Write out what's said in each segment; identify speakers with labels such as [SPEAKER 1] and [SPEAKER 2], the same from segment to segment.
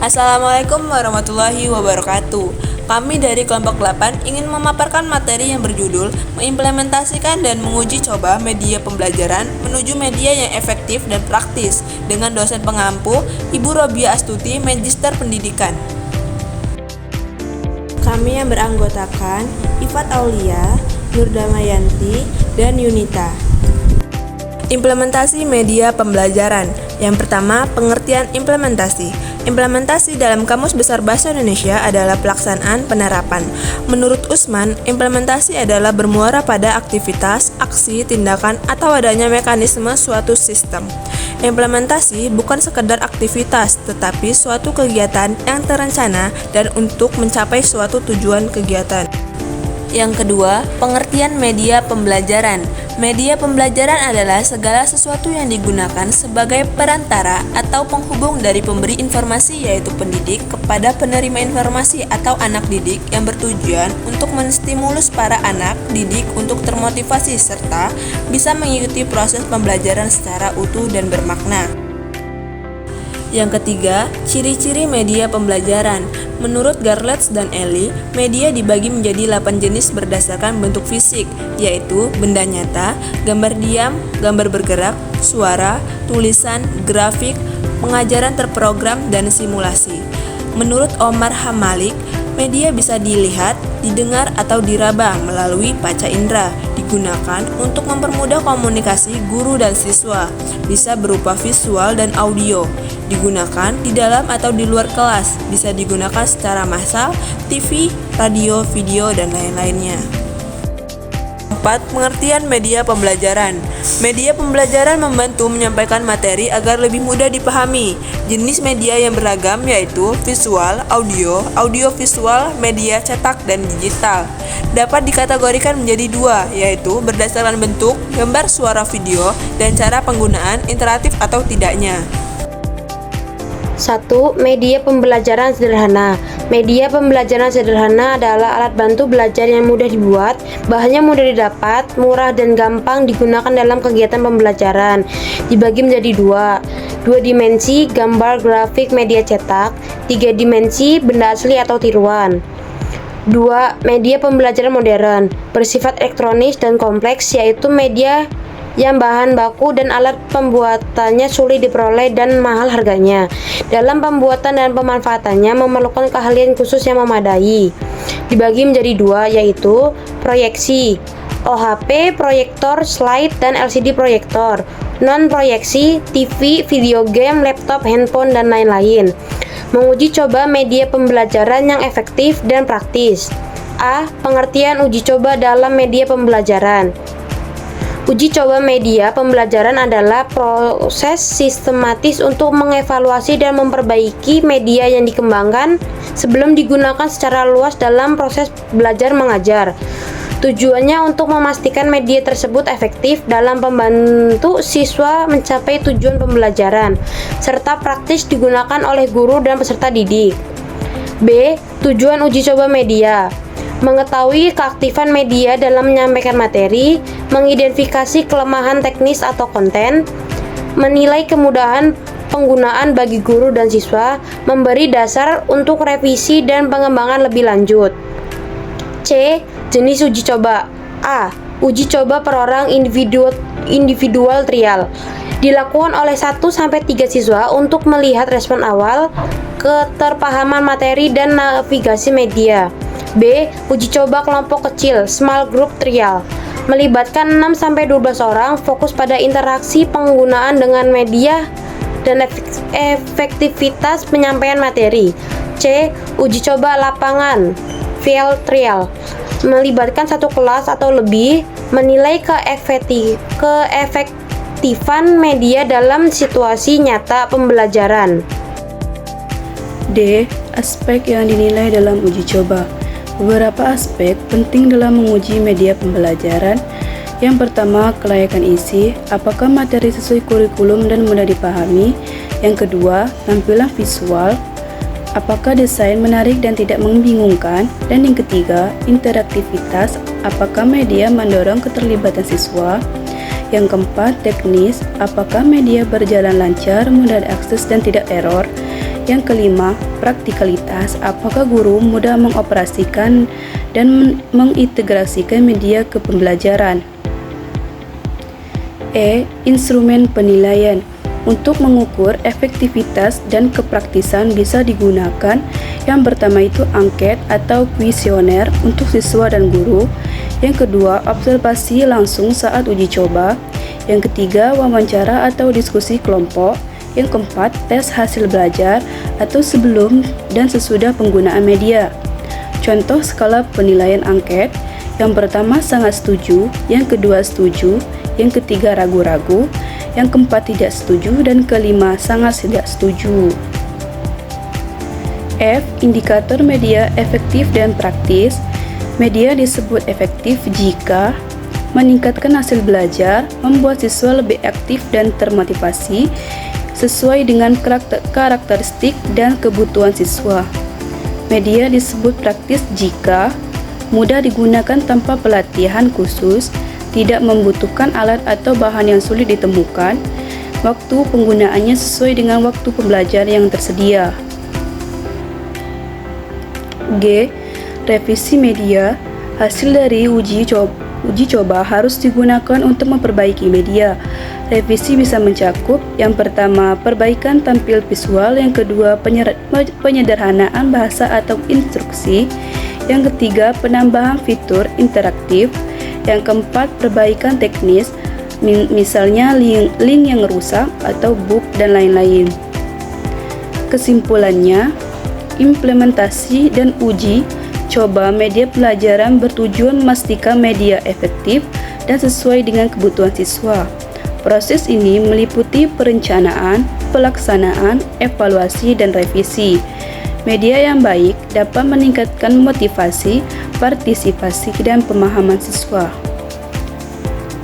[SPEAKER 1] Assalamualaikum warahmatullahi wabarakatuh. Kami dari kelompok 8 ingin memaparkan materi yang berjudul mengimplementasikan dan menguji coba media pembelajaran menuju media yang efektif dan praktis dengan dosen pengampu Ibu Robiah Astuti, Magister Pendidikan. Kami yang beranggotakan Ifat Aulia, Nur Damayanti, dan Yunita. Implementasi media pembelajaran. Yang pertama, pengertian implementasi. Implementasi dalam Kamus Besar Bahasa Indonesia adalah pelaksanaan penerapan. Menurut Usman, implementasi adalah bermuara pada aktivitas, aksi, tindakan, atau adanya mekanisme suatu sistem. Implementasi bukan sekedar aktivitas, tetapi suatu kegiatan yang terencana dan untuk mencapai suatu tujuan kegiatan. Yang kedua, pengertian media pembelajaran. Media pembelajaran adalah segala sesuatu yang digunakan sebagai perantara atau penghubung dari pemberi informasi yaitu pendidik kepada penerima informasi atau anak didik yang bertujuan untuk menstimulus para anak didik untuk termotivasi serta bisa mengikuti proses pembelajaran secara utuh dan bermakna. Yang ketiga, ciri-ciri media pembelajaran. Menurut Garletz dan Ellie, media dibagi menjadi 8 jenis berdasarkan bentuk fisik, yaitu benda nyata, gambar diam, gambar bergerak, suara, tulisan, grafik, pengajaran terprogram, dan simulasi. Menurut Omar Hamalik, media bisa dilihat, didengar, atau diraba melalui panca indera. Digunakan untuk mempermudah komunikasi guru dan siswa, bisa berupa visual dan audio. Digunakan di dalam atau di luar kelas, bisa digunakan secara massal, TV, radio, video, dan lain-lainnya. 4. Pengertian media pembelajaran. Media pembelajaran membantu menyampaikan materi agar lebih mudah dipahami. Jenis media yang beragam yaitu visual, audio, audiovisual, media cetak, dan digital. Dapat dikategorikan menjadi 2, yaitu berdasarkan bentuk, gambar, suara, video, dan cara penggunaan interaktif atau tidaknya.
[SPEAKER 2] 1. Media pembelajaran sederhana. Media pembelajaran sederhana adalah alat bantu belajar yang mudah dibuat, bahannya mudah didapat, murah dan gampang digunakan dalam kegiatan pembelajaran. Dibagi menjadi 2 dimensi, gambar, grafik, media cetak. 3 dimensi, benda asli atau tiruan. 2. Media pembelajaran modern, bersifat elektronis dan kompleks, yaitu media yang bahan baku dan alat pembuatannya sulit diperoleh dan mahal harganya. Dalam pembuatan dan pemanfaatannya memerlukan keahlian khusus yang memadai. Dibagi menjadi 2, yaitu proyeksi, OHP, proyektor, slide, dan LCD proyektor. Non-proyeksi, TV, video game, laptop, handphone, dan lain-lain. Menguji coba media pembelajaran yang efektif dan praktis. A. Pengertian uji coba dalam media pembelajaran. Uji coba media pembelajaran adalah proses sistematis untuk mengevaluasi dan memperbaiki media yang dikembangkan sebelum digunakan secara luas dalam proses belajar mengajar. Tujuannya untuk memastikan media tersebut efektif dalam membantu siswa mencapai tujuan pembelajaran, serta praktis digunakan oleh guru dan peserta didik. B. Tujuan uji coba media: mengetahui keaktifan media dalam menyampaikan materi, mengidentifikasi kelemahan teknis atau konten, menilai kemudahan penggunaan bagi guru dan siswa, memberi dasar untuk revisi dan pengembangan lebih lanjut. C. Jenis uji coba. A. Uji coba per orang individual trial. Dilakukan oleh 1-3 siswa untuk melihat respon awal, keterpahaman materi, dan navigasi media. B. Uji coba kelompok kecil, small group trial. Melibatkan 6-12 orang, fokus pada interaksi penggunaan dengan media dan efektivitas penyampaian materi. C. Uji coba lapangan, field trial. Melibatkan satu kelas atau lebih, menilai keefektifan media dalam situasi nyata pembelajaran.
[SPEAKER 3] D. Aspek yang dinilai dalam uji coba. Beberapa aspek penting dalam menguji media pembelajaran. Yang pertama, kelayakan isi, apakah materi sesuai kurikulum dan mudah dipahami. Yang kedua, tampilan visual, apakah desain menarik dan tidak membingungkan. Dan yang ketiga, interaktivitas, apakah media mendorong keterlibatan siswa. Yang keempat, teknis, apakah media berjalan lancar, mudah diakses dan tidak error. Yang kelima, praktikalitas. Apakah guru mudah mengoperasikan dan mengintegrasikan media ke pembelajaran? Instrumen penilaian. Untuk mengukur efektivitas dan kepraktisan bisa digunakan. Yang pertama itu angket atau kuesioner untuk siswa dan guru. Yang kedua, observasi langsung saat uji coba. Yang ketiga, wawancara atau diskusi kelompok. Yang keempat, tes hasil belajar atau sebelum dan sesudah penggunaan media. Contoh skala penilaian angket. Yang pertama sangat setuju, yang kedua setuju, yang ketiga ragu-ragu, yang keempat tidak setuju, dan kelima sangat tidak setuju. Indikator media efektif dan praktis. Media disebut efektif jika meningkatkan hasil belajar, membuat siswa lebih aktif dan termotivasi sesuai dengan karakteristik dan kebutuhan siswa. Media disebut praktis jika mudah digunakan tanpa pelatihan khusus, tidak membutuhkan alat atau bahan yang sulit ditemukan, waktu penggunaannya sesuai dengan waktu pembelajaran yang tersedia. Revisi media. Hasil dari uji coba harus digunakan untuk memperbaiki media. Revisi bisa mencakup yang pertama, perbaikan tampil visual, yang kedua, penyederhanaan bahasa atau instruksi, yang ketiga, penambahan fitur interaktif, yang keempat, perbaikan teknis, misalnya link yang rusak atau bug dan lain-lain. Kesimpulannya, implementasi dan uji coba media pelajaran bertujuan memastikan media efektif dan sesuai dengan kebutuhan siswa. Proses ini meliputi perencanaan, pelaksanaan, evaluasi, dan revisi. Media yang baik dapat meningkatkan motivasi, partisipasi, dan pemahaman siswa.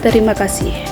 [SPEAKER 3] Terima kasih.